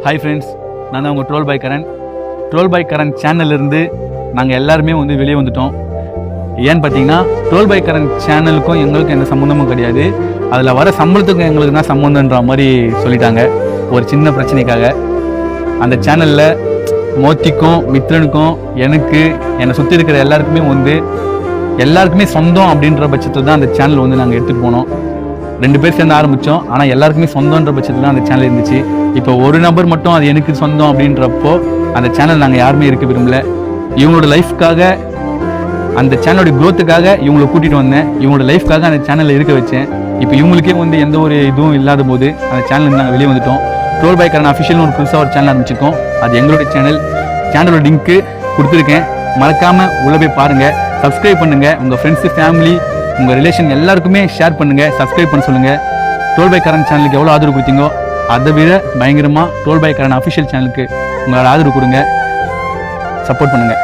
Hi friends, நான் தான் உங்கள் ட்ரோல் பை கரண் சேனல்லேருந்து நாங்கள் எல்லாருமே வந்து வெளியே வந்துட்டோம். ஏன்னு பார்த்தீங்கன்னா ட்ரோல் பை கரண் சேனலுக்கும் எங்களுக்கும் எந்த சம்மந்தமும் கிடையாது. அதில் வர சம்பளத்துக்கும் எங்களுக்கு தான் சம்மந்தன்ற மாதிரி சொல்லிட்டாங்க ஒரு சின்ன பிரச்சனைக்காக. அந்த சேனலில் மோத்திக்கும் மித்ரனுக்கும் எனக்கு என்னை சுற்றி இருக்கிற எல்லாருக்குமே சொந்தம் அப்படின்ற பட்சத்தில் தான் அந்த சேனல் வந்து நாங்கள் எடுத்துகிட்டு போனோம். 2 பேர் சேர்ந்து ஆரம்பித்தோம். ஆனால் எல்லாருக்குமே சொந்தன்ற பட்சத்தில் தான் அந்த சேனல் இருந்துச்சு. இப்போ ஒரு நபர் மட்டும் அது எனக்கு சொந்தம் அப்படின்றப்போ அந்த சேனல் நாங்கள் யாருமே இருக்க விரும்பல. இவங்களோட லைஃப்காக, அந்த சேனலோட க்ரோத்துக்காக இவங்களை கூட்டிகிட்டு வந்தேன். இவங்களோட லைஃப்காக அந்த சேனலில் இருக்க வச்சேன். இப்போ இவங்களுக்கே வந்து எந்த ஒரு இதுவும் இல்லாத போது அந்த சேனல் நாங்கள் வெளியே வந்துட்டோம். ட்ரோல் பை கரண் அஃபிஷியல்னு ஒரு புதுசாக ஒரு சேனல் ஆரம்பிச்சிருக்கோம். அது எங்களோட சேனலோட லிங்க்கு கொடுத்துருக்கேன். மறக்காமல் உள்ளே போய் பாருங்கள், சப்ஸ்கிரைப் பண்ணுங்கள். உங்கள் ஃப்ரெண்ட்ஸு, ஃபேமிலி, உங்கள் ரிலேஷன் எல்லாருக்குமே ஷேர் பண்ணுங்கள், சப்ஸ்கிரைப் பண்ண சொல்லுங்கள். ட்ரோல் பை கரண் சேனலுக்கு எவ்வளோ ஆதரவு கொடுத்தீங்கோ அதை விட பயங்கரமாக ட்ரோல் பை கரண் அஃபிஷியல் சேனலுக்கு உங்களோட ஆதரவு கொடுங்க, சப்போர்ட் பண்ணுங்கள்.